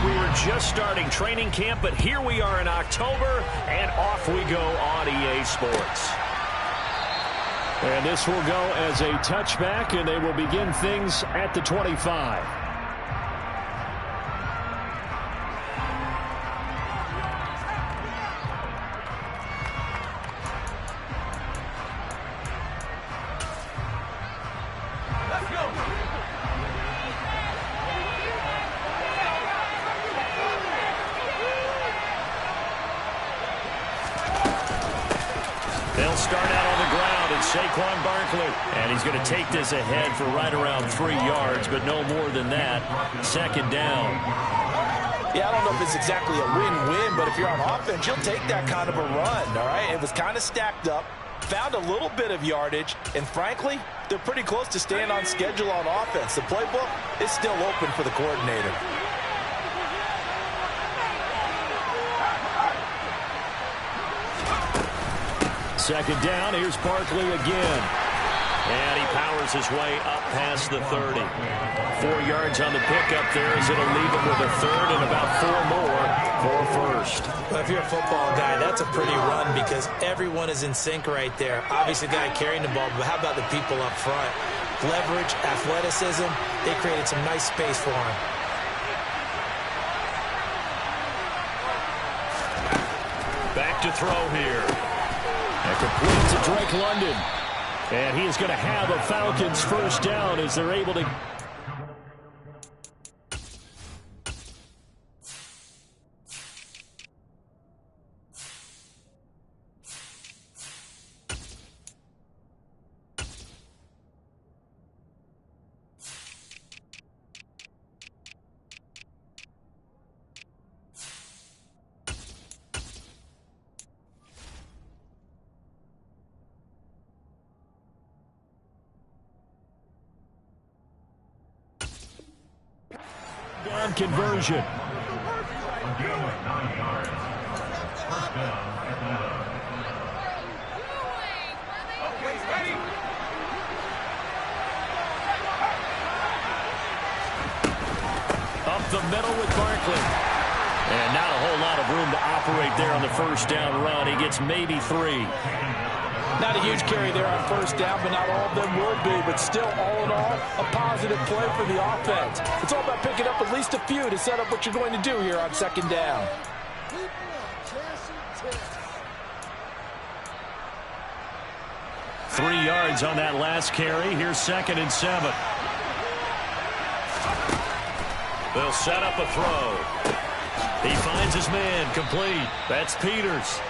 like we were just starting training camp, but here we are in October, and off we go on EA Sports. And this will go as a touchback, and they will begin things at the 25. They'll start out on the ground, and Saquon Barkley. And he's going to take this ahead for right around 3 yards, but no more than that. Second down. Yeah, I don't know if it's exactly a win-win, but if you're on offense, you'll take that kind of a run, all right? It was kind of stacked up, found a little bit of yardage, and frankly, they're pretty close to staying on schedule on offense. The playbook is still open for the coordinator. Second down, here's Barkley again. And he powers his way up past the 30. 4 yards on the pickup there as it'll leave him with a third and about 4 more for first. Well, if you're a football guy, that's a pretty run because everyone is in sync right there. Obviously, the guy carrying the ball, but how about the people up front? Leverage, athleticism, they created some nice space for him. Back to throw here. And complete to Drake London. And he is going to have a Falcons first down as they're able to... down conversion. Up the middle with Barkley. And not a whole lot of room to operate there on the first down run. He gets maybe 3. Not a huge carry there on first down, but not all of them will be. But still, all in all, a positive play for the offense. It's all about picking up at least a few to set up what you're going to do here on second down. Three yards on that last carry. Here's 2nd and 7. They'll set up a throw. He finds his man, complete. That's Peters.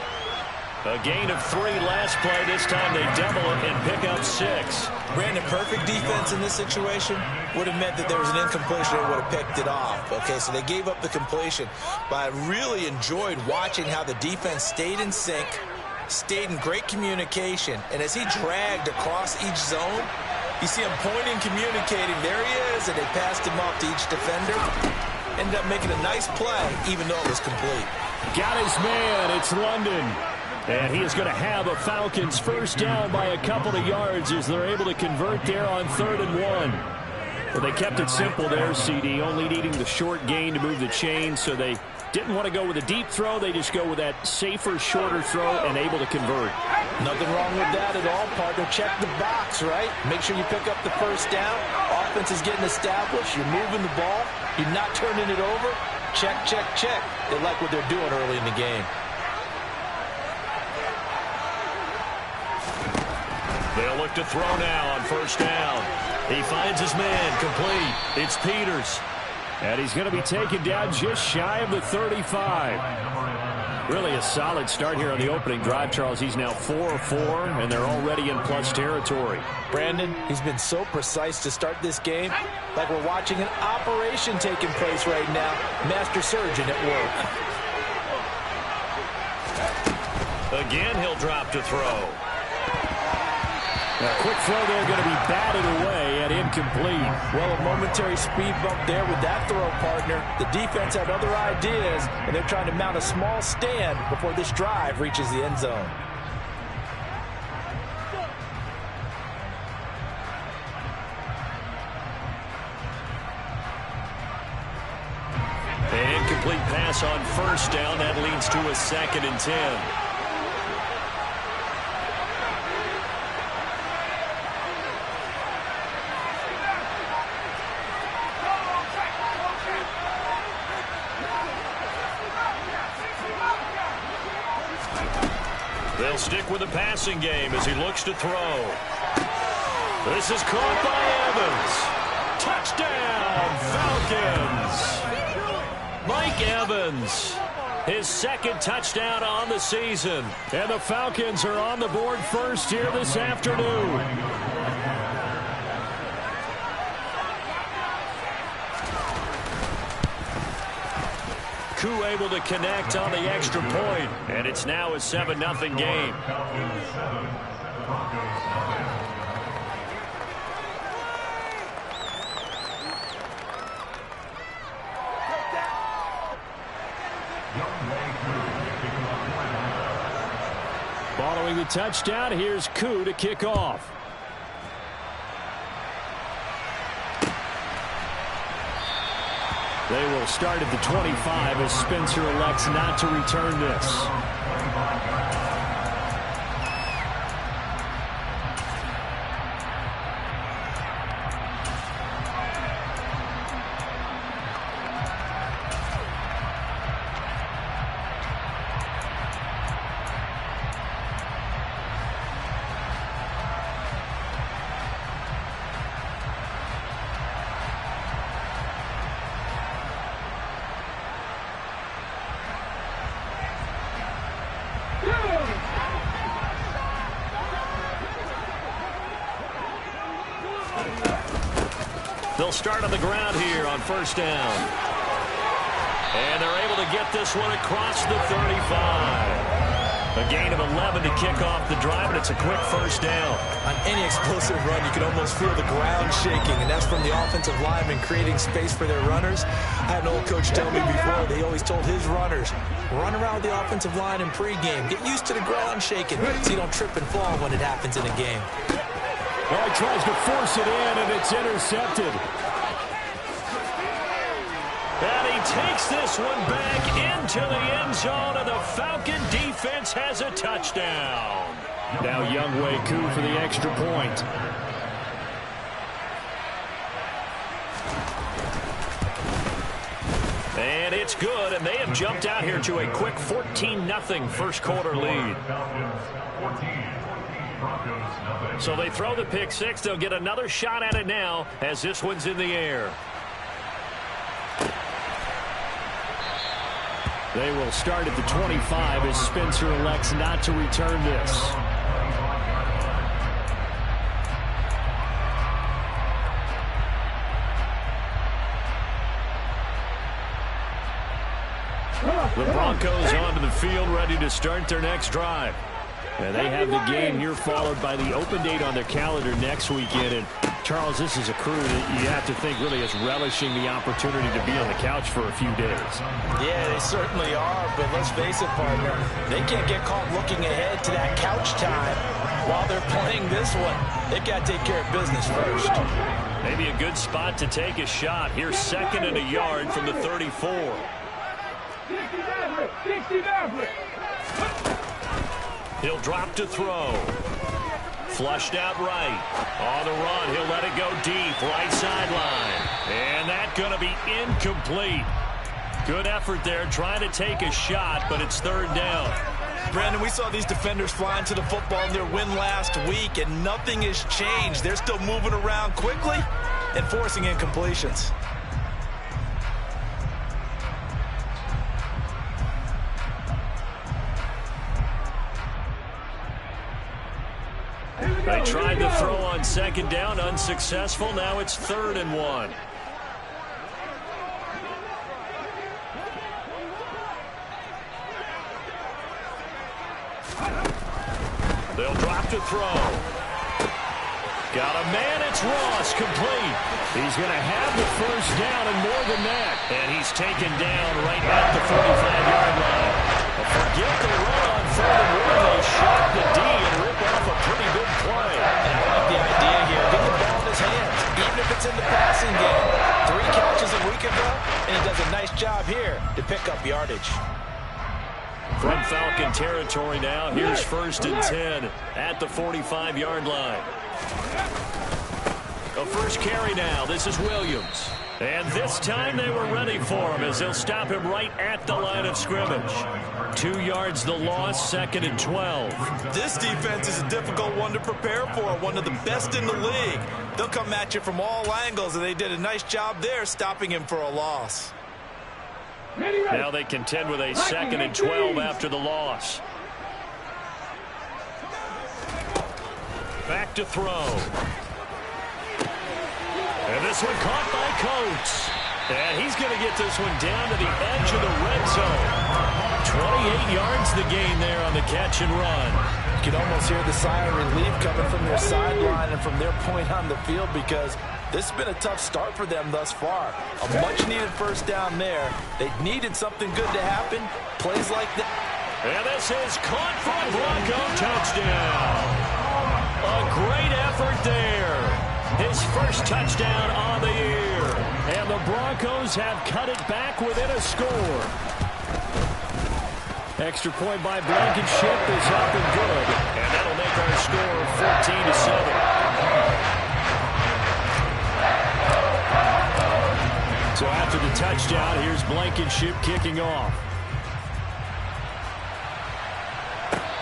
A gain of 3 last play. This time they double it and pick up 6. Brandon, perfect defense in this situation would have meant that there was an incompletion and would have picked it off. Okay, so they gave up the completion. But I really enjoyed watching how the defense stayed in sync, stayed in great communication. And as he dragged across each zone, you see him pointing, communicating. There he is, and they passed him off to each defender. Ended up making a nice play, even though it was complete. Got his man. It's London. And he is going to have a Falcons first down by a couple of yards as they're able to convert there on 3rd and 1. Well, they kept it simple there, CD, only needing the short gain to move the chain, so they didn't want to go with a deep throw. They just go with that safer, shorter throw and able to convert. Nothing wrong with that at all, partner. Check the box, right? Make sure you pick up the first down. Offense is getting established. You're moving the ball. You're not turning it over. Check, check, check. They like what they're doing early in the game. They'll look to throw now on first down. He finds his man, complete. It's Peters. And he's going to be taken down just shy of the 35. Really a solid start here on the opening drive, Charles. He's now 4 of 4, and they're already in plus territory. Brandon, he's been so precise to start this game, like we're watching an operation taking place right now. Master surgeon at work. Again, he'll drop to throw. A quick throw there going to be batted away and incomplete. Well, a momentary speed bump there with that throw, partner. The defense had other ideas, and they're trying to mount a small stand before this drive reaches the end zone. And incomplete pass on first down. That leads to a 2nd and 10. They'll stick with the passing game as he looks to throw. This is caught by Evans. Touchdown, Falcons. Mike Evans, his 2nd touchdown on the season. And the Falcons are on the board first here this afternoon. Koo able to connect on the extra point, and it's now a 7-0 game. Following the touchdown, here's Koo to kick off. They will start at the 25 as Spencer elects not to return this. They'll start on the ground here on first down. And they're able to get this one across the 35. A gain of 11 to kick off the drive, and it's a quick first down. On any explosive run, you can almost feel the ground shaking, and that's from the offensive linemen creating space for their runners. I had an old coach tell me before, they always told his runners, run around with the offensive line in pregame. Get used to the ground shaking so you don't trip and fall when it happens in a game. Well, he tries to force it in, and it's intercepted. And he takes this one back into the end zone, and the Falcon defense has a touchdown. Now Younghoe Koo for the extra point. And it's good, and they have jumped out here to a quick 14-0 first quarter lead. So they throw the pick six. They'll get another shot at it now as this one's in the air. They will start at the 25 as Spencer elects not to return this. The Broncos onto the field ready to start their next drive. And they have the game here followed by the open date on their calendar next weekend. And Charles, this is a crew that you have to think really is relishing the opportunity to be on the couch for a few days. Yeah, they certainly are, but let's face it, partner, they can't get caught looking ahead to that couch time while they're playing this one. They got to take care of business first. Maybe a good spot to take a shot. Here's 2nd and a yard from the 34. He'll drop to throw. Flushed out right. On the run, he'll let it go deep, right sideline. And that's going to be incomplete. Good effort there, trying to take a shot, but it's 3rd down. Brandon, we saw these defenders flying to the football in their win last week, and nothing has changed. They're still moving around quickly and forcing incompletions. They tried to throw on 2nd down, unsuccessful. Now it's 3rd and 1. They'll drop to throw. Got a man, it's Ross, complete. He's going to have the first down and more than that. And he's taken down right at the 45-yard line. Forget the run on 3rd and 1. They shot the D and rip off a pretty big play. And I like the idea here. Get the ball in his hands, even if it's in the passing game. 3 catches and a week ago, and he does a nice job here to pick up yardage. From Falcon territory now, here's 1st and 10 at the 45-yard line. The first carry now. This is Williams. And this time they were ready for him as they'll stop him right at the line of scrimmage. 2 yards the loss, 2nd and 12. This defense is a difficult one to prepare for, one of the best in the league. They'll come at you from all angles, and they did a nice job there stopping him for a loss. Now they contend with a 2nd and 12 after the loss. Back to throw. And this one caught by Coates. And he's going to get this one down to the edge of the red zone. 28 yards the gain there on the catch and run. You can almost hear the sigh of relief coming from their sideline and from their point on the field, because this has been a tough start for them thus far. A much-needed first down there. They needed something good to happen. Plays like that. And this is caught for a Bronco touchdown. A great effort there. His first touchdown on the year. And the Broncos have cut it back within a score. Extra point by Blankenship is up and good. And that'll make our score 14-7. So after the touchdown, here's Blankenship kicking off.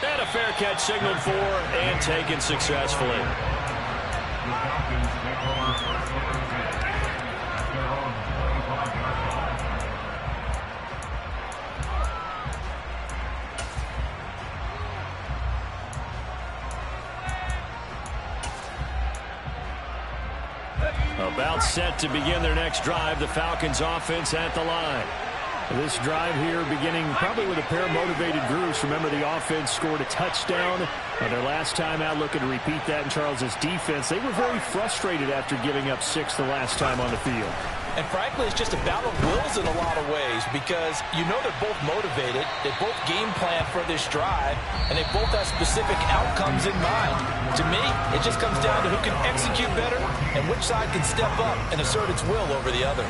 And a fair catch signaled for and taken successfully. About set to begin their next drive. The Falcons offense at the line. This drive here beginning probably with a pair of motivated groups. Remember, the offense scored a touchdown on their last time out. Looking to repeat that in Charles's defense. They were very frustrated after giving up 6 the last time on the field. And frankly, it's just a battle of wills in a lot of ways, because you know they're both motivated. They both game plan for this drive, and they both have specific outcomes in mind. To me, it just comes down to who can execute better and which side can step up and assert its will over the other.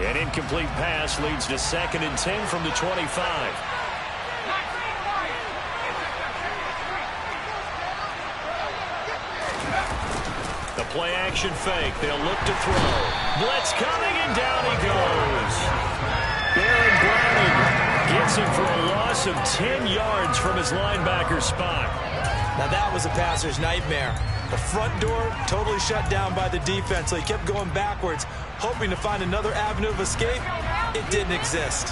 An incomplete pass leads to 2nd and 10 from the 25. The play action fake. They'll look to throw. Blitz coming, and down he goes. Baron Browning gets him for a loss of 10 yards from his linebacker spot. Now that was a passer's nightmare. The front door totally shut down by the defense, so he kept going backwards, hoping to find another avenue of escape. It didn't exist.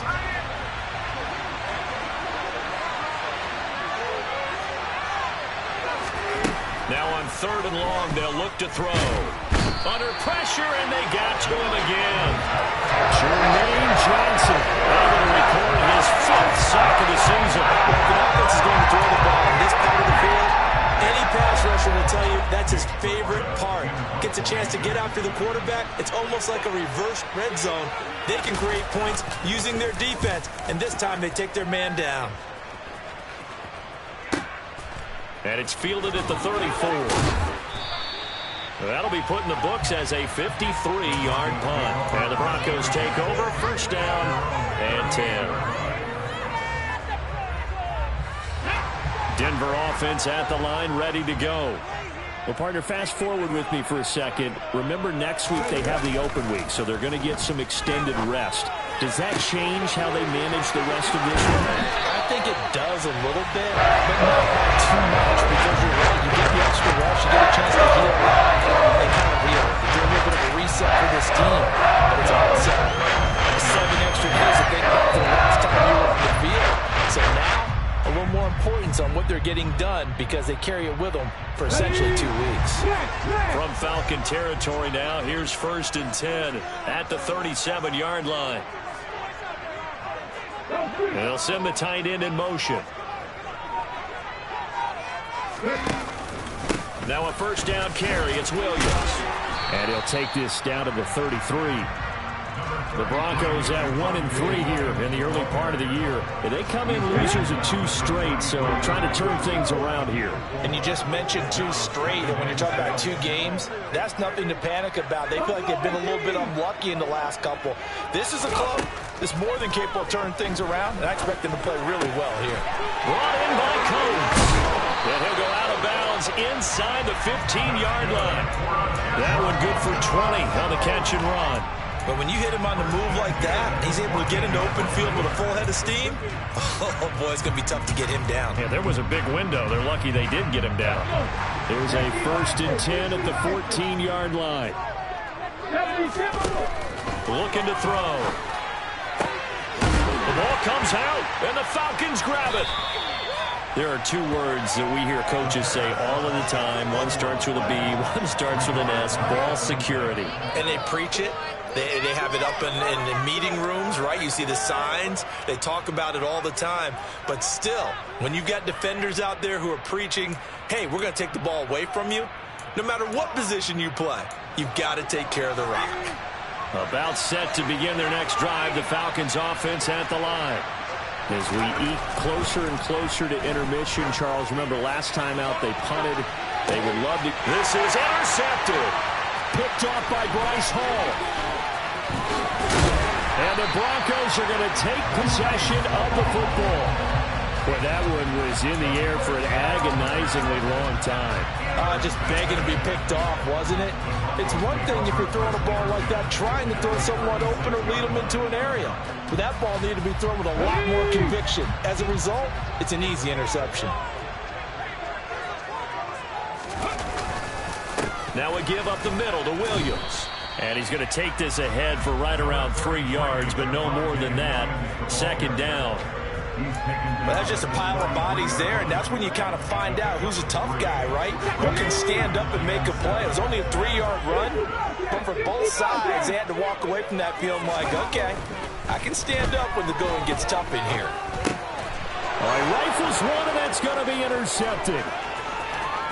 Now on 3rd and long, they'll look to throw. Under pressure, and they got to him again. Jermaine Johnson able to record his 5th sack of the season. Well, if the offense is going to throw the ball on this part of the field, any pass rusher will tell you that's his favorite part. Gets a chance to get after the quarterback. It's almost like a reverse red zone. They can create points using their defense, and this time they take their man down. And it's fielded at the 34. That'll be put in the books as a 53-yard punt. And the Broncos take over, 1st down and 10. Denver offense at the line, ready to go. Well, partner, fast forward with me for a second. Remember, next week they have the open week, so they're going to get some extended rest. Does that change how they manage the rest of this one? I think it does a little bit, but not too much, because you're right. You get the extra rest, you get a chance to heal. They kind of heal. They do a little bit of a reset for this team, but it's also 7 extra days that they got for the last time you were on the field. So now, a little more importance on what they're getting done, because they carry it with them for essentially 2 weeks. From Falcon territory now, here's 1st and 10 at the 37-yard line. And they'll send the tight end in motion. Now a 1st down carry. It's Williams. And he'll take this down to the 33. The Broncos at 1-3 here in the early part of the year. And they come in losers of 2 straight, so trying to turn things around here. And you just mentioned 2 straight, and when you're talking about 2 games, that's nothing to panic about. They feel like they've been a little bit unlucky in the last couple. This is a club that's more than capable of turning things around, and I expect them to play really well here. Brought in by Combs. And he'll go out of bounds inside the 15-yard line. That one good for 20 on the catch and run. But when you hit him on the move like that, he's able to get into open field with a full head of steam. Oh, boy, it's going to be tough to get him down. Yeah, there was a big window. They're lucky they did get him down. There's a 1st and 10 at the 14-yard line. Looking to throw. The ball comes out, and the Falcons grab it. There are 2 words that we hear coaches say all of the time. One starts with a B, one starts with an S, ball security. And they preach it. They have it up in meeting rooms, right? You see the signs. They talk about it all the time. But still, when you've got defenders out there who are preaching, hey, we're going to take the ball away from you, no matter what position you play, you've got to take care of the rock. About set to begin their next drive, the Falcons offense at the line. As we eke closer and closer to intermission, Charles, remember last time out they punted. They would love to. This is intercepted. Picked off by Bryce Hall. And the Broncos are going to take possession of the football. Boy, that one was in the air for an agonizingly long time. Just begging to be picked off, wasn't it? It's one thing if you're throwing a ball like that, trying to throw someone open or lead them into an area. But that ball needed to be thrown with a lot more conviction. As a result, it's an easy interception. Now a give up the middle to Williams. And he's going to take this ahead for right around 3 yards, but no more than that. 2nd down. Well, that's just a pile of bodies there, and that's when you kind of find out who's a tough guy, right? Who can stand up and make a play. It was only a 3-yard run, but for both sides, they had to walk away from that feeling like, okay, I can stand up when the going gets tough in here. All right, rifles one, and that's going to be intercepted.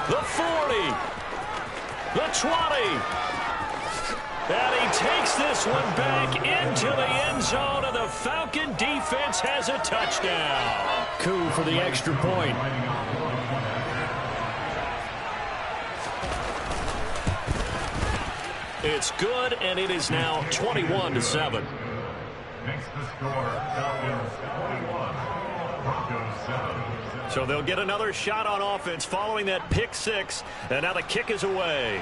The 40. The 20. And he takes this one back into the end zone, and the Falcon defense has a touchdown. Coup for the extra point. It's good, and it is now 21-7. Makes the score Falcons 21, Broncos 7. So they'll get another shot on offense following that pick 6, and now the kick is away.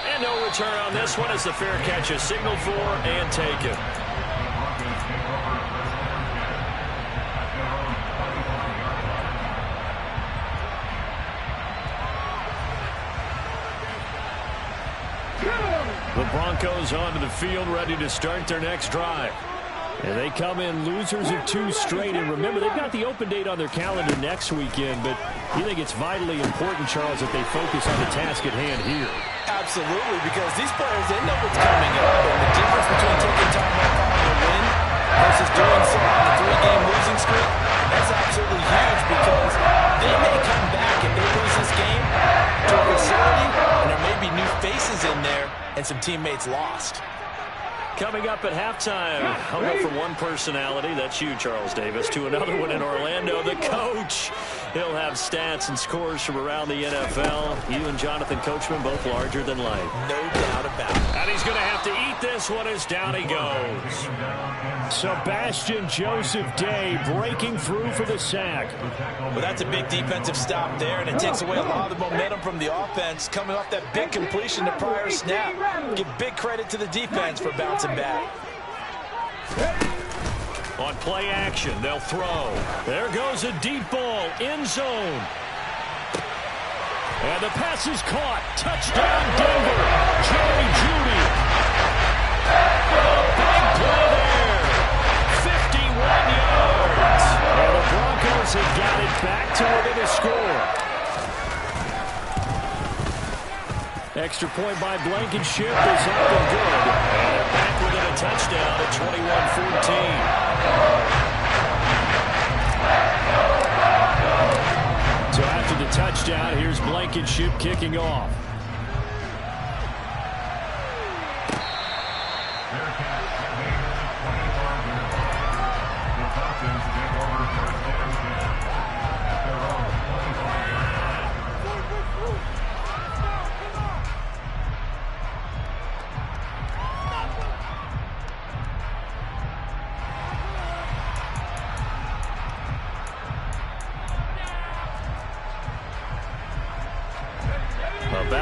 And no return on this one as the fair catch is signaled for and taken. The Broncos onto the field ready to start their next drive. And they come in losers of 2 straight. And remember, they've got the open date on their calendar next weekend. But you think it's vitally important, Charles, that they focus on the task at hand here? Absolutely, because these players, they know what's coming up. And the difference between taking time off on a win versus doing so on a 3-game losing streak, that's absolutely huge because they may come back if they lose this game to a facility, and there may be new faces in there and some teammates lost. Coming up at halftime, I'll go from one personality, that's you, Charles Davis, to another one in Orlando, the coach. He'll have stats and scores from around the NFL. You and Jonathan Coachman both larger than life. No doubt about it. And he's going to have to eat this one as down he goes. Sebastian Joseph Day breaking through for the sack. Well, that's a big defensive stop there, and it takes away a lot of the momentum from the offense coming off that big completion the prior snap. Give big credit to the defense for bouncing back. On play action, they'll throw. There goes a deep ball, end zone. And the pass is caught. Touchdown, Denver. Jerry Jeudy. Big play there. 51 yards. And the Broncos have got it back to within a score. Extra point by Blankenship is up and good. And back within a touchdown at 21-14. So after the touchdown, here's Blankenship kicking off.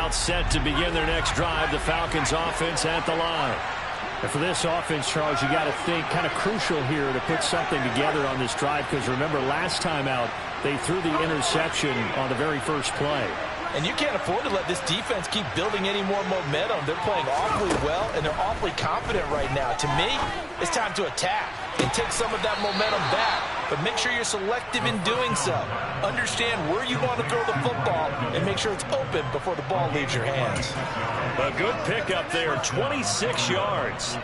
timeout set to begin their next drive. The Falcons offense at the line. And for this offense, Charles, you got to think kind of crucial here to put something together on this drive, because remember, last time out, they threw the interception on the very first play. And you can't afford to let this defense keep building any more momentum. They're playing awfully well, and they're awfully confident right now. To me, it's time to attack and take some of that momentum back. But make sure you're selective in doing so. Understand where you want to throw the football and make sure it's open before the ball leaves your hands. A good pickup there, 26 yards.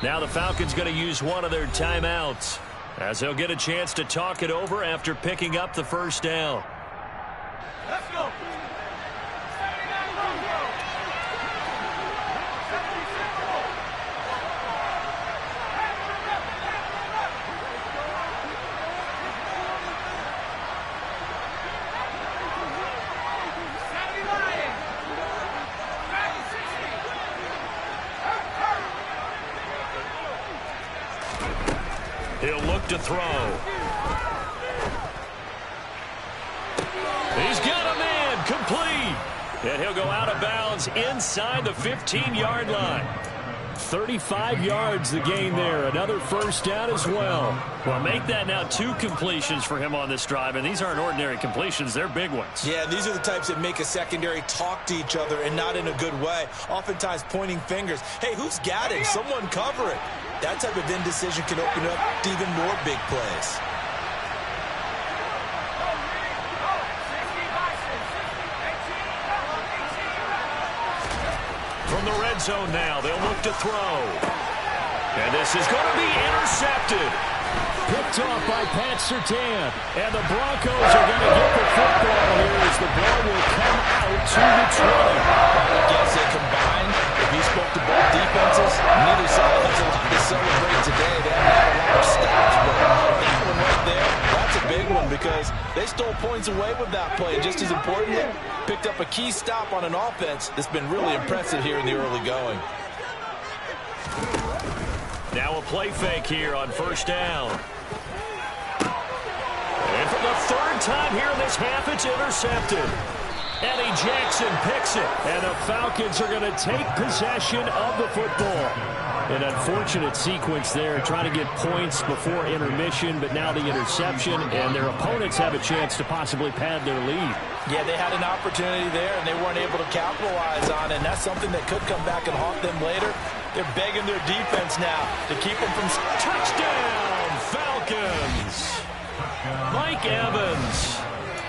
Now the Falcons going to use one of their timeouts, as they'll get a chance to talk it over after picking up the first down. Let's go. He'll look to throw. He's got a man, complete. And he'll go out of bounds inside the 15-yard line. 35 yards the gain there. Another first down as well. Well, make that now 2 completions for him on this drive, and these aren't ordinary completions. They're big ones. Yeah, these are the types that make a secondary talk to each other, and not in a good way. Oftentimes pointing fingers. Hey, who's got it? Someone cover it. That type of indecision can open up to even more big plays. From the red zone now, they'll look to throw. And this is going to be intercepted. Picked off by Pat Surtain. And the Broncos are going to get the football here as the ball will come out to the 20. I guess they combined. If you spoke to both defenses, neither side has a lot to celebrate today. They haven't had a lot of stops, but that one right there, that's a big one because they stole points away with that play. And just as importantly, picked up a key stop on an offense that's been really impressive here in the early going. Now a play fake here on first down. And for the third time here in this half, it's intercepted. Eddie Jackson picks it, and the Falcons are going to take possession of the football. An unfortunate sequence there, trying to get points before intermission, but now the interception, and their opponents have a chance to possibly pad their lead. Yeah, they had an opportunity there, and they weren't able to capitalize on it, and that's something that could come back and haunt them later. They're begging their defense now to keep them from... Touchdown, Falcons! Mike Evans.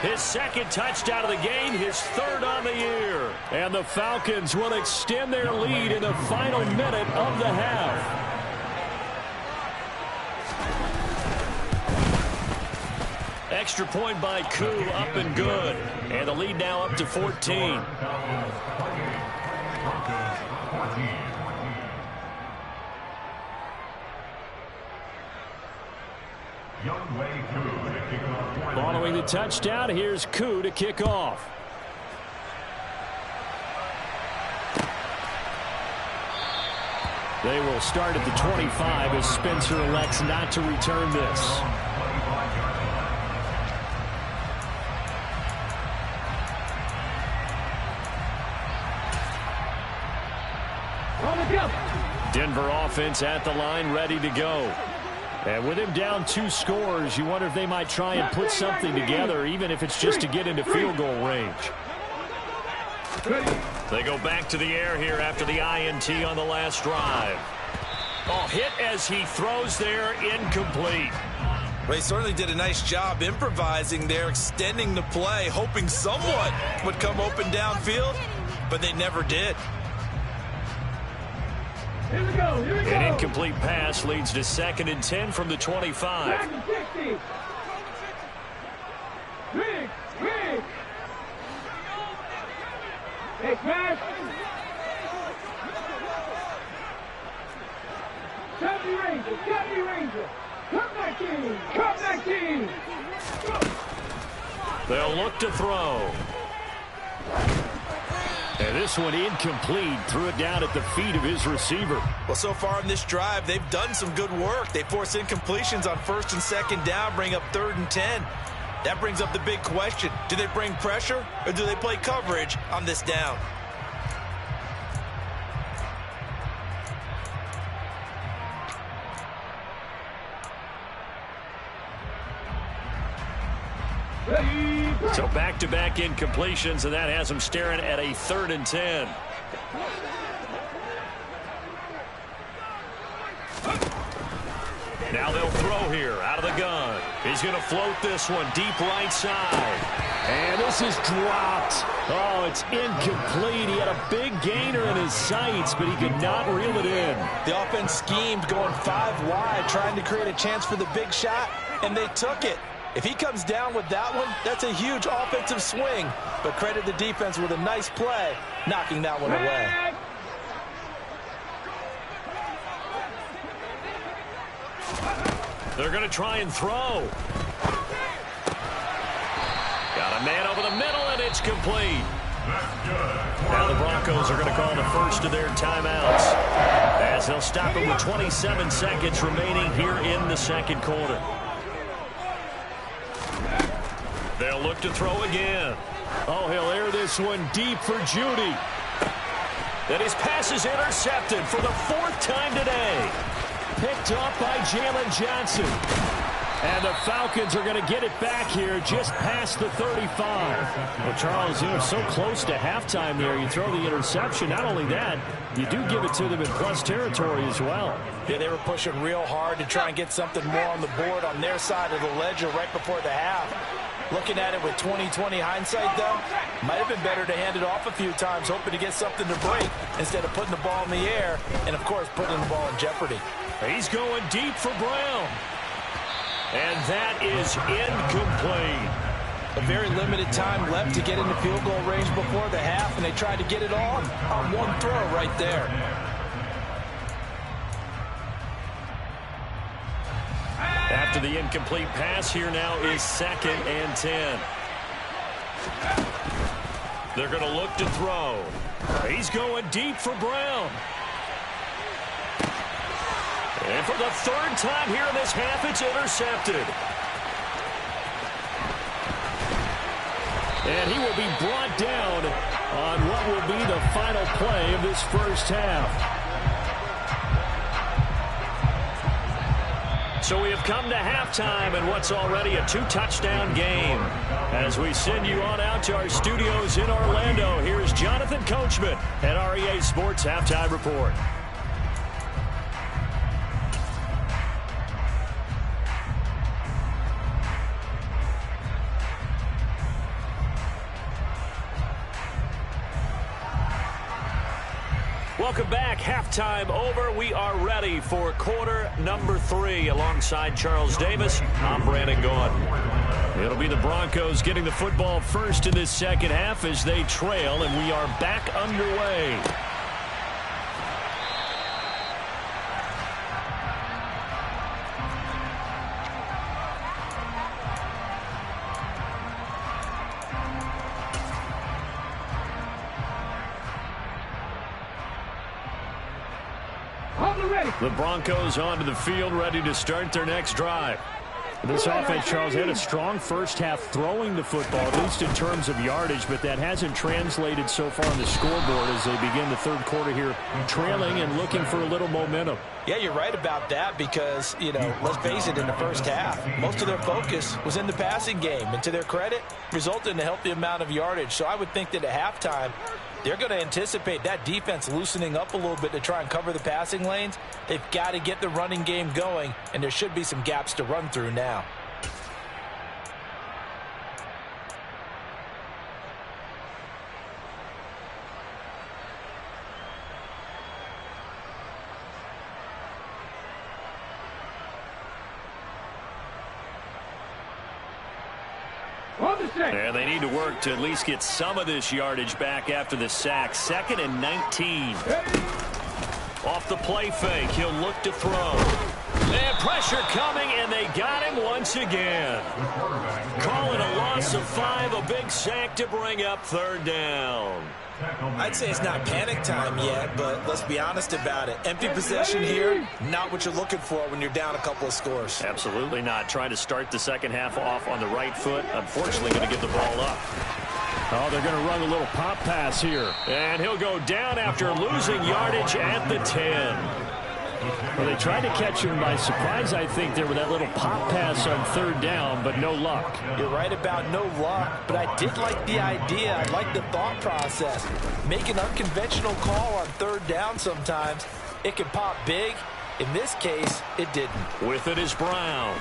His second touchdown of the game, his third on the year. And the Falcons will extend their lead in the final minute of the half. Extra point by Koo, up and good. And the lead now up to 14. Following the touchdown, here's Koo to kick off. They will start at the 25 as Spencer elects not to return this. Denver offense at the line, ready to go. And with him down 2 scores, you wonder if they might try and put something together, even if it's just to get into field goal range. They go back to the air here after the INT on the last drive. Oh, hit as he throws there, incomplete. Well, he certainly did a nice job improvising there, extending the play, hoping someone would come open downfield, but they never did. Here we go. An incomplete pass leads to 2nd and 10 from the 25. Smash. Chubby Ranger. Come back in. They'll look to throw. And this one incomplete. Threw it down at the feet of his receiver. Well, so far in this drive, they've done some good work. They force incompletions on 1st and 2nd down, bring up 3rd and 10. That brings up the big question. Do they bring pressure or do they play coverage on this down? So back-to-back incompletions, and that has them staring at a 3rd and 10. Now they'll throw here out of the gun. He's going to float this one deep right side. And this is dropped. Oh, it's incomplete. He had a big gainer in his sights, but he could not reel it in. The offense schemed going 5 wide, trying to create a chance for the big shot, and they took it. If he comes down with that one, that's a huge offensive swing. But credit the defense with a nice play, knocking that one away. They're going to try and throw. Got a man over the middle, and it's complete. Now the Broncos are going to call the first of their timeouts, as they'll stop it with 27 seconds remaining here in the 2nd quarter. They'll look to throw again. Oh, he'll air this one deep for Judy. Then his pass is intercepted for the 4th time today. Picked off by Jalen Johnson. And the Falcons are going to get it back here just past the 35. Well, Charles, you know, so close to halftime there. You throw the interception. Not only that, you do give it to them in plus territory as well. Yeah, they were pushing real hard to try and get something more on the board on their side of the ledger right before the half. Looking at it with 20/20 hindsight, though, might have been better to hand it off a few times, hoping to get something to break instead of putting the ball in the air and, of course, putting the ball in jeopardy. He's going deep for Brown. And that is incomplete. A very limited time left to get into field goal range before the half, and they tried to get it on one throw right there. After the incomplete pass, here now is 2nd and 10. They're going to look to throw. He's going deep for Brown. And for the 3rd time here in this half, it's intercepted. And he will be brought down on what will be the final play of this 1st half. So we have come to halftime in what's already a 2-touchdown game. As we send you on out to our studios in Orlando, here's Jonathan Coachman at REA Sports Halftime Report. Welcome back. Halftime over. We are ready for quarter number 3. Alongside Charles Davis, I'm Brandon Gordon. It'll be the Broncos getting the football first in this 2nd half as they trail, and we are back underway. The Broncos onto the field, ready to start their next drive. This offense, Charles, had a strong 1st half throwing the football, at least in terms of yardage, but that hasn't translated so far on the scoreboard as they begin the 3rd quarter here, trailing and looking for a little momentum. Yeah, you're right about that because, you know, let's face it, in the 1st half, most of their focus was in the passing game, and to their credit, resulted in a healthy amount of yardage. So I would think that at halftime, they're going to anticipate that defense loosening up a little bit to try and cover the passing lanes. They've got to get the running game going, and there should be some gaps to run through now. On the set. And they need to work to at least get some of this yardage back after the sack. 2nd and 19. Off the play fake, he'll look to throw. And pressure coming, and they got him once again. Call it a loss of 5, a big sack to bring up 3rd down. I'd say it's not panic time yet, but let's be honest about it. Empty possession here, not what you're looking for when you're down a couple of scores. Absolutely not. Trying to start the second half off on the right foot. Unfortunately, going to give the ball up. Oh, they're going to run a little pop pass here. And he'll go down after losing yardage at the 10. Well, they tried to catch him by surprise, I think, there with that little pop pass on 3rd down, but no luck. You're right about no luck, but I did like the idea. I like the thought process. Make an unconventional call on 3rd down sometimes. It can pop big. In this case, it didn't. With it is Brown.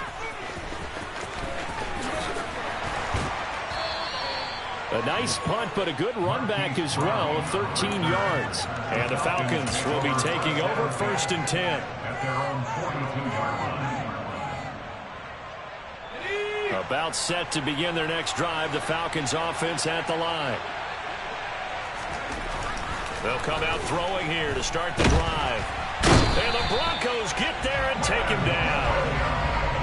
A nice punt, but a good run back as well of 13 yards. And the Falcons will be taking over 1st and 10. About set to begin their next drive. The Falcons offense at the line. They'll come out throwing here to start the drive. And the Broncos get there and take him down.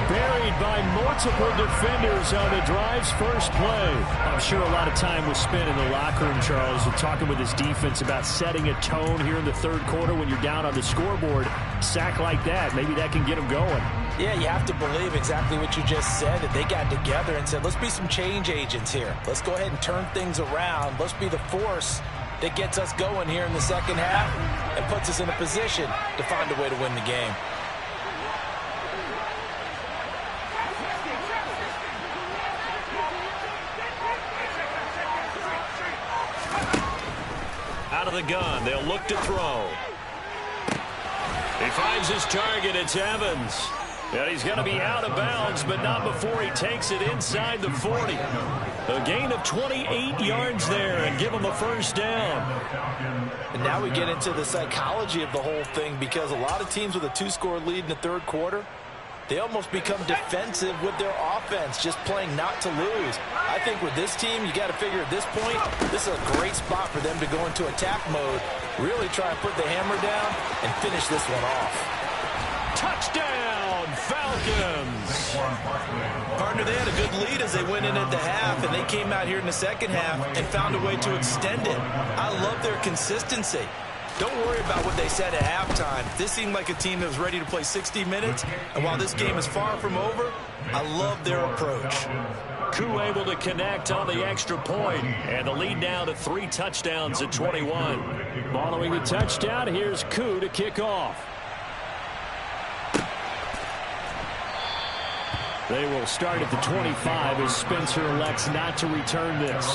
Buried by multiple defenders on the drive's first play. I'm sure a lot of time was spent in the locker room, Charles, and talking with his defense about setting a tone here in the 3rd quarter when you're down on the scoreboard. Sack like that, maybe that can get them going. Yeah, you have to believe exactly what you just said, that they got together and said, let's be some change agents here. Let's go ahead and turn things around. Let's be the force that gets us going here in the second half and puts us in a position to find a way to win the game. Out of the gun, they'll look to throw. He finds his target, it's Evans. And he's going to be out of bounds, but not before he takes it inside the 40. A gain of 28 yards there and give him a 1st down. And now we get into the psychology of the whole thing, because a lot of teams with a 2-score lead in the 3rd quarter, they almost become defensive with their offense, just playing not to lose. I think with this team, you got to figure at this point, this is a great spot for them to go into attack mode, really try and put the hammer down and finish this one off. Touchdown, Falcons! Partner, they had a good lead as they went in at the half, and they came out here in the second half and found a way to extend it. I love their consistency. Don't worry about what they said at halftime. This seemed like a team that was ready to play 60 minutes, and while this game is far from over, I love their approach. Koo able to connect on the extra point, and the lead now to 3 touchdowns at 21. Following the touchdown, here's Koo to kick off. They will start at the 25 as Spencer elects not to return this.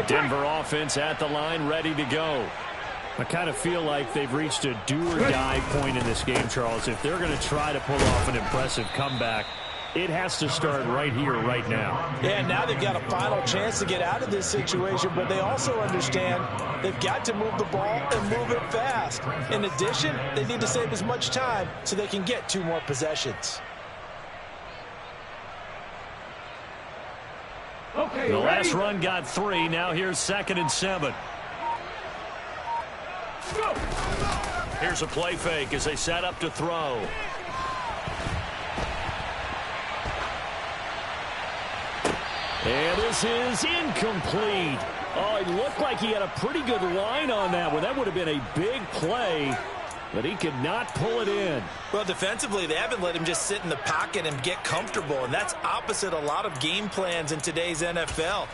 Denver offense at the line, ready to go. I kind of feel like they've reached a do-or-die point in this game, Charles. If they're going to try to pull off an impressive comeback, it has to start right here, right now. Yeah, now they've got a final chance to get out of this situation, but they also understand they've got to move the ball and move it fast. In addition, they need to save as much time so they can get 2 more possessions. The last run got 3. Now here's 2nd and 7. Here's a play fake as they set up to throw. And this is incomplete. Oh, it looked like he had a pretty good line on that one. That would have been a big play, but he could not pull it in. Well, defensively, they haven't let him just sit in the pocket and get comfortable, and that's opposite a lot of game plans in today's NFL.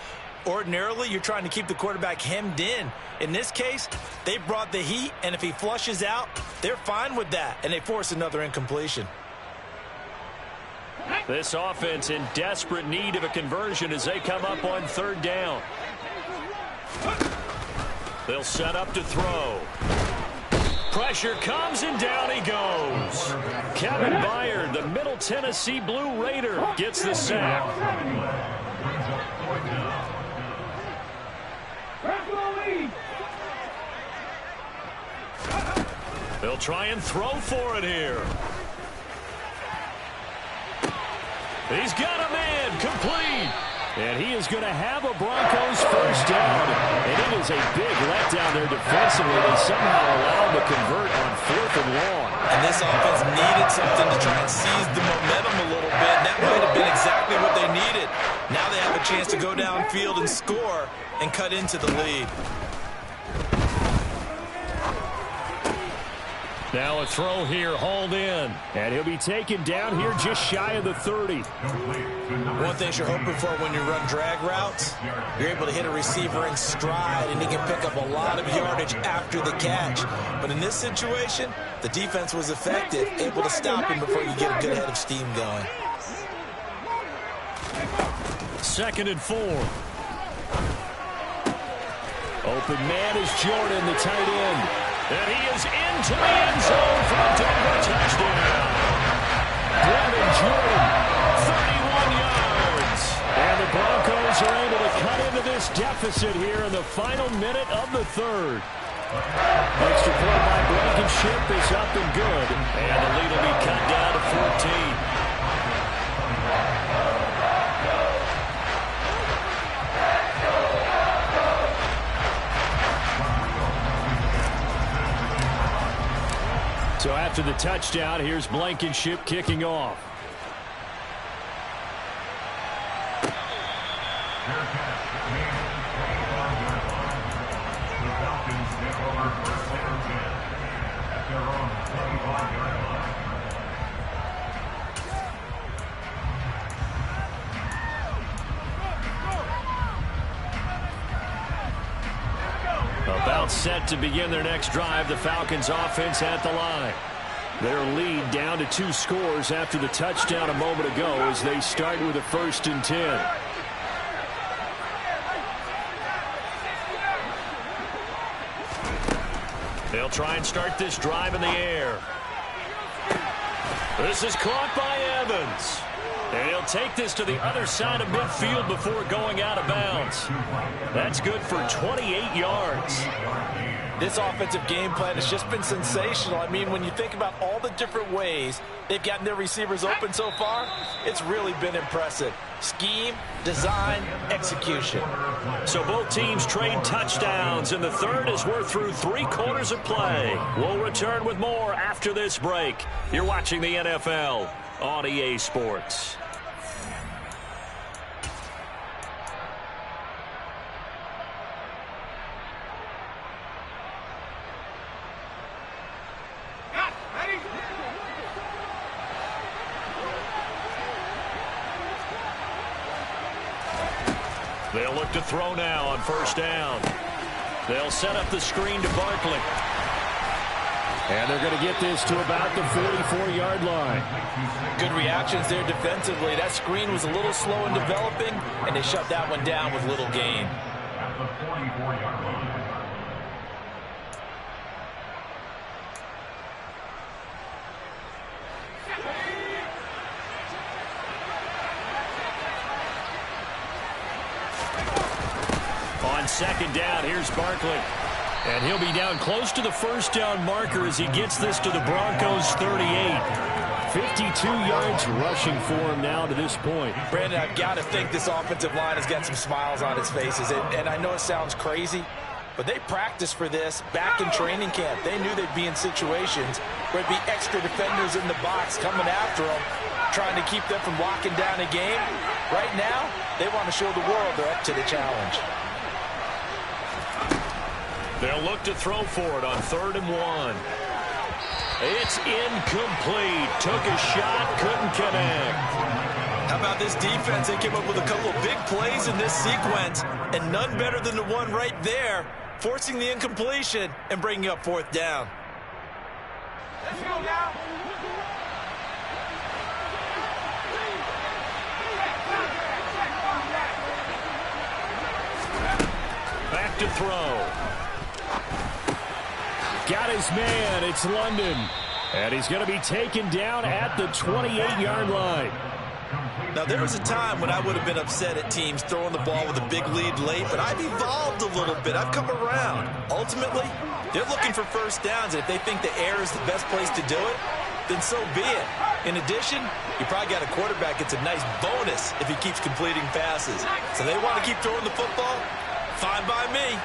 Ordinarily, you're trying to keep the quarterback hemmed in. In this case, they brought the heat, and if he flushes out, they're fine with that, and they force another incompletion. This offense in desperate need of a conversion as they come up on 3rd down. They'll set up to throw. Pressure comes, and down he goes. Kevin Byard, the Middle Tennessee Blue Raider, gets the sack. They'll try and throw for it here. He's got a man, complete. And he is going to have a Broncos first down. And it is a big letdown there defensively. They somehow allowed him to convert on 4th and long. And this offense needed something to try and seize the momentum a little bit. And that might have been exactly what they needed. Now they have a chance to go downfield and score and cut into the lead. Now a throw here, hauled in. And he'll be taken down here just shy of the 30. One thing you're hoping for when you run drag routes, you're able to hit a receiver in stride, and he can pick up a lot of yardage after the catch. But in this situation, the defense was effective, able to stop him before you get a good head of steam going. 2nd and 4. Open man is Jordan, the tight end. And he is into the end zone for a Denver touchdown. Brandon Jordan, 31 yards. And the Broncos are able to cut into this deficit here in the final minute of the 3rd. Extra point by Blankenship is up and good. And the lead will be cut down to 14. So after the touchdown, here's Blankenship kicking off. About set to begin their next drive, the Falcons offense at the line. Their lead down to 2 scores after the touchdown a moment ago as they start with a 1st and 10. They'll try and start this drive in the air. This is caught by Evans. And he'll take this to the other side of midfield before going out of bounds. That's good for 28 yards. This offensive game plan has just been sensational. I mean, when you think about all the different ways they've gotten their receivers open so far, it's really been impressive. Scheme, design, execution. So both teams trade touchdowns in the 3rd as we're through 3 quarters of play. We'll return with more after this break. You're watching the NFL on EA Sports. They'll look to throw now on 1st down. They'll set up the screen to Barkley. And they're going to get this to about the 44-yard line. Good reactions there defensively. That screen was a little slow in developing, and they shut that one down with little gain. At the 44-yard line. On 2nd down, here's Barkley. And he'll be down close to the 1st down marker as he gets this to the Broncos 38. 52 yards rushing for him now to this point. Brandon, I've got to think this offensive line has got some smiles on its faces. And I know it sounds crazy, but they practiced for this back in training camp. They knew they'd be in situations where there'd be extra defenders in the box coming after them, trying to keep them from locking down a game. Right now, they want to show the world they're up to the challenge. They'll look to throw for it on 3rd and 1. It's incomplete. Took a shot, couldn't connect. How about this defense? They came up with a couple of big plays in this sequence, and none better than the one right there, forcing the incompletion and bringing up 4th down. Let's go now. Back to throw. got his man. It's London. And he's going to be taken down at the 28-yard line. Now, there was a time when I would have been upset at teams throwing the ball with a big lead late, but I've evolved a little bit. I've come around. Ultimately, they're looking for first downs, and if they think the air is the best place to do it, then so be it. In addition, you probably got a quarterback gets a nice bonus if he keeps completing passes. So they want to keep throwing the football? Fine by me.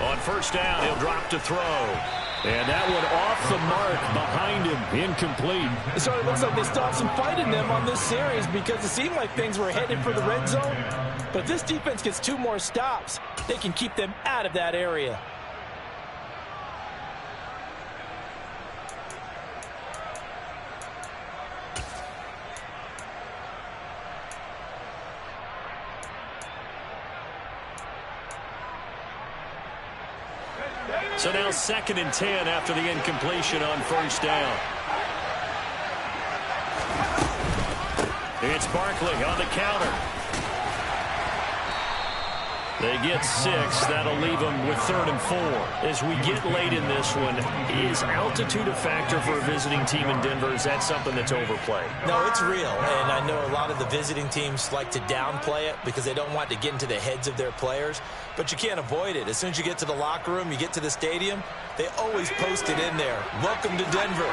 On first down, he'll drop to throw. And that one off the mark behind him, incomplete. It sort of looks like they still have some fight in them on this series because it seemed like things were headed for the red zone. But if this defense gets 2 more stops, they can keep them out of that area. So now 2nd and 10 after the incompletion on first down. It's Barkley on the counter. They get 6. That'll leave them with 3rd and 4. As we get late in this one, is altitude a factor for a visiting team in Denver? Is that something that's overplayed? No, it's real, and I know a lot of the visiting teams like to downplay it because they don't want to get into the heads of their players, but you can't avoid it. As soon as you get to the locker room, you get to the stadium, they always post it in there. Welcome to Denver.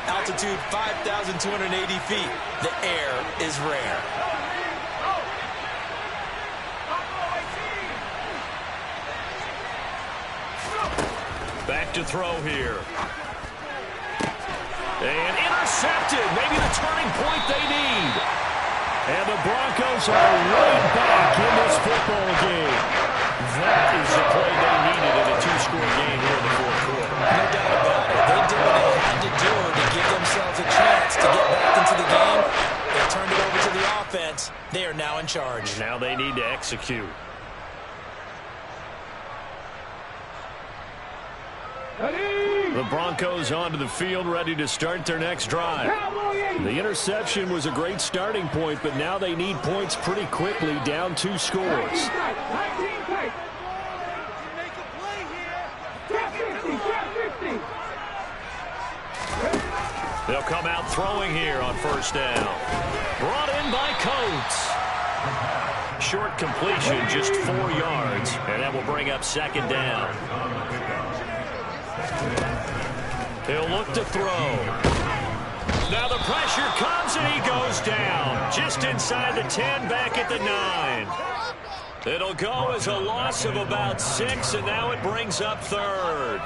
Altitude 5,280 feet. The air is rare. Back to throw here. And intercepted. Maybe the turning point they need. And the Broncos are right back in this football game. That is the play they needed in a 2-score game here in the 4th quarter. No doubt about it. They did what they had to do to give themselves a chance to get back into the game. They turned it over to the offense. They are now in charge. Now they need to execute. The Broncos onto the field, ready to start their next drive. The interception was a great starting point, but now they need points pretty quickly, down 2 scores. They'll come out throwing here on first down. Brought in by Coates. Short completion, just 4 yards, and that will bring up 2nd down. He'll look to throw. Now the pressure comes and he goes down. Just inside the 10, back at the 9. It'll go as a loss of about 6, and now it brings up 3rd.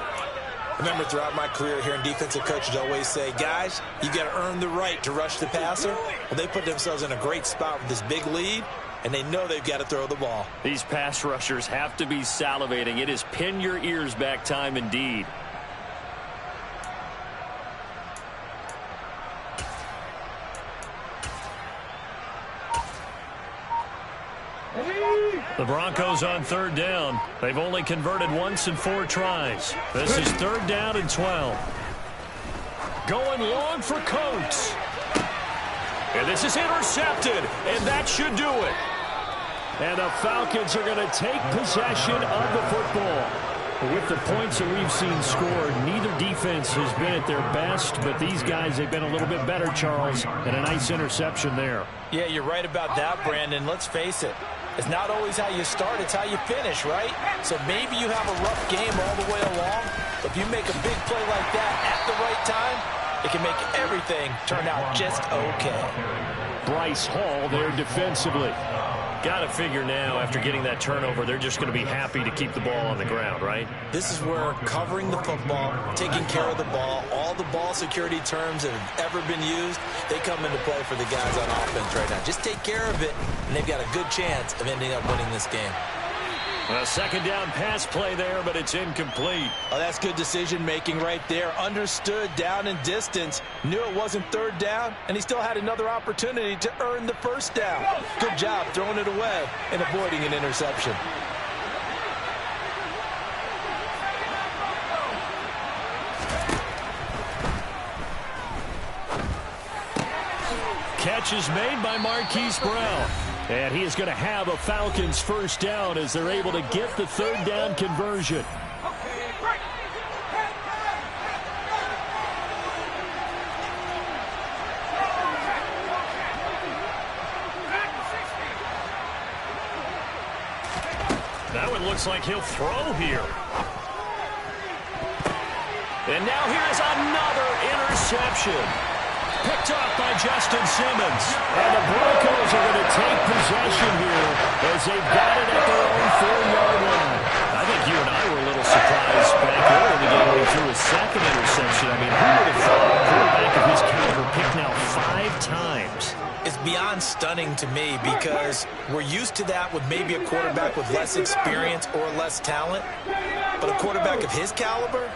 Remember, throughout my career here in defensive coaches always say, guys, you got to earn the right to rush the passer. Well, they put themselves in a great spot with this big lead, and they know they've got to throw the ball. These pass rushers have to be salivating. It is pin your ears back time indeed. The Broncos on 3rd down. They've only converted once in 4 tries. This is 3rd down and 12. Going long for Coates. And this is intercepted, and that should do it. And the Falcons are going to take possession of the football. With the points that we've seen scored, neither defense has been at their best, but these guys, they've been a little bit better, Charles, and a nice interception there. Yeah, you're right about that, Brandon. Let's face it. It's not always how you start, it's how you finish, right? So maybe you have a rough game all the way along, but if you make a big play like that at the right time, it can make everything turn out just okay. Bryce Hall there defensively. Got to figure now, after getting that turnover, they're just going to be happy to keep the ball on the ground, right? This is where covering the football, taking care of the ball, all the ball security terms that have ever been used, they come into play for the guys on offense right now. Just take care of it, and they've got a good chance of ending up winning this game. A 2nd down pass play there, but it's incomplete. Oh, that's good decision-making right there. Understood down and distance. Knew it wasn't 3rd down, and he still had another opportunity to earn the 1st down. Good job throwing it away and avoiding an interception. Catch is made by Marquise Brown. And he is going to have a Falcons 1st down as they're able to get the 3rd down conversion. That one looks like he'll throw here. And now here's another interception. Picked up by Justin Simmons. And the Broncos are going to take possession here as they've got it at their own 4-yard line. I think you and I were a little surprised back early in the game when he threw his second interception. I mean, who would have thought a quarterback of his caliber picked now 5 times? It's beyond stunning to me because we're used to that with maybe a quarterback with less experience or less talent. But a quarterback of his caliber,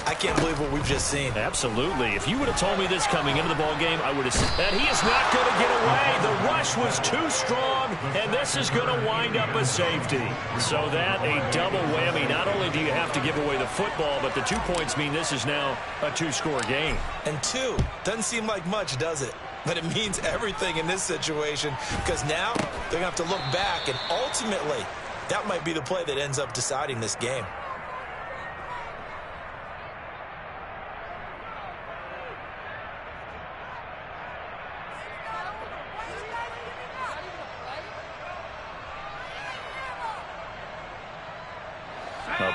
I can't believe what we've just seen. Absolutely. If you would have told me this coming into the ball game, I would have said that he is not going to get away. The rush was too strong, and this is going to wind up a safety. So that a double whammy. Not only do you have to give away the football, but the 2 points mean this is now a 2-score game. And 2 doesn't seem like much, does it? But it means everything in this situation because now they're going to have to look back, and ultimately that might be the play that ends up deciding this game.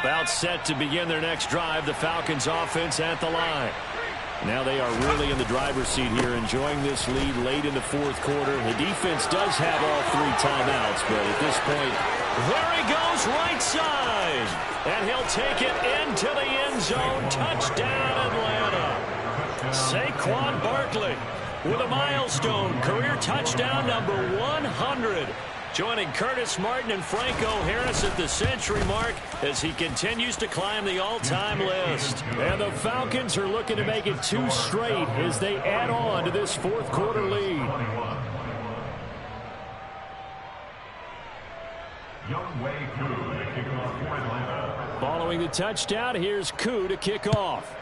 About set to begin their next drive, the Falcons offense at the line. Now they are really in the driver's seat here, enjoying this lead late in the 4th quarter. The defense does have all 3 timeouts, but at this point, there he goes right side. And he'll take it into the end zone. Touchdown, Atlanta. Saquon Barkley with a milestone career touchdown number 100. Joining Curtis Martin and Franco Harris at the century mark as he continues to climb the all-time list. And the Falcons are looking to make it 2 straight as they add on to this 4th quarter lead. Following the touchdown, here's Koo to kick off.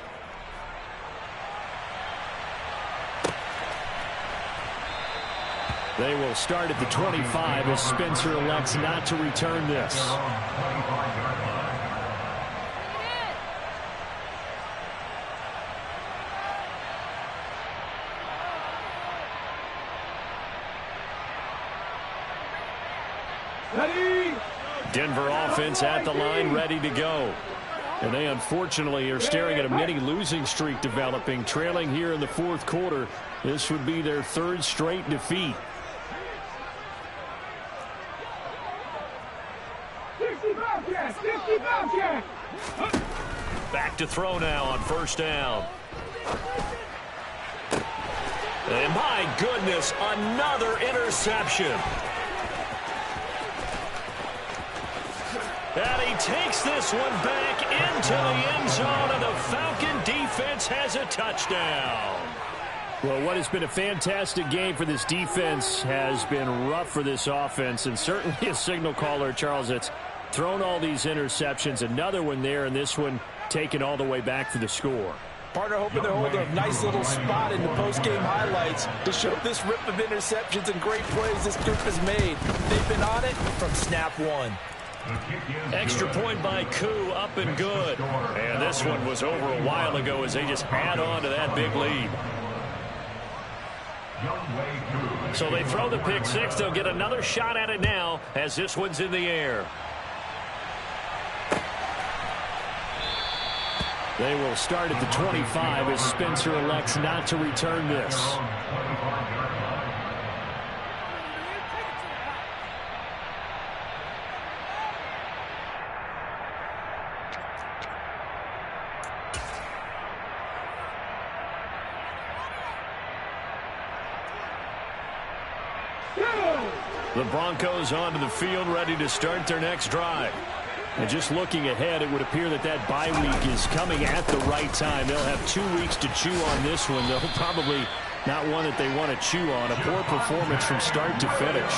They will start at the 25 as Spencer elects not to return this. Denver offense at the line, ready to go. And they unfortunately are staring at a mini losing streak developing, trailing here in the 4th quarter. This would be their 3rd straight defeat. Back to throw now on 1st down. And my goodness, another interception. And he takes this one back into the end zone, and the Falcon defense has a touchdown. Well, what has been a fantastic game for this defense has been rough for this offense, and certainly a signal caller, Charles, that's thrown all these interceptions. Another one there, and this one taken all the way back for the score. Partner hoping to hold a nice little spot in the post-game highlights to show this rip of interceptions and great plays this group has made. They've been on it from snap 1. Extra point by Koo, up and good. And this one was over a while ago as they just add on to that big lead. So they throw the pick 6. They'll get another shot at it now as this one's in the air. They will start at the 25 as Spencer elects not to return this. The Broncos onto the field, ready to start their next drive. And just looking ahead, it would appear that that bye week is coming at the right time. They'll have 2 weeks to chew on this one. They'll probably not one that they want to chew on. A poor performance from start to finish.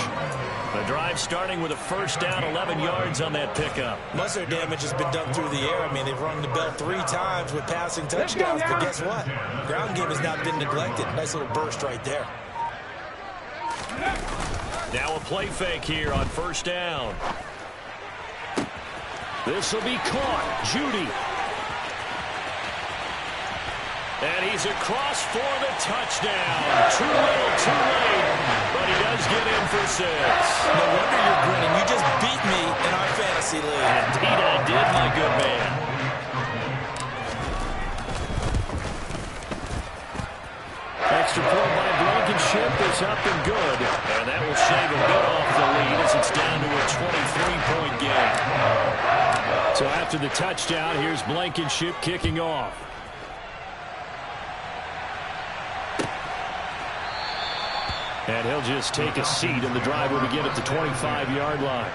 The drive starting with a 1st down, 11 yards on that pickup. Most of their damage has been done through the air. I mean, they've rung the bell 3 times with passing touchdowns. But guess what? Ground game has not been neglected. Nice little burst right there. Now a play fake here on 1st down. This will be caught. Judy. And he's across for the touchdown. Too little, too late. But he does get in for 6. No wonder you're grinning. You just beat me in our fantasy lead. Indeed I did, my good man. Extra point by Blankenship is up and good. And that will shave a bit off the lead as it's down to a 23-point game. So after the touchdown, here's Blankenship kicking off. And he'll just take a seat, and the drive will begin at the 25-yard line.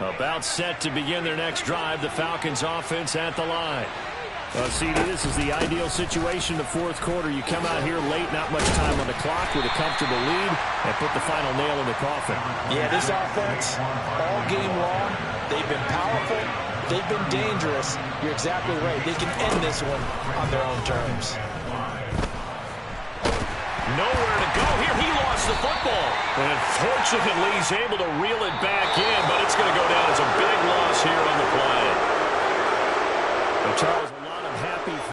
About set to begin their next drive. The Falcons offense at the line. CD, this is the ideal situation in the fourth quarter. You come out here late, not much time on the clock, with a comfortable lead, and put the final nail in the coffin. Yeah, this offense, all game long, they've been powerful, they've been dangerous. You're exactly right. They can end this one on their own terms. Nowhere to go here. He lost the football. And fortunately, he's able to reel it back in, but it's going to go down as a big loss here on the play. Charles.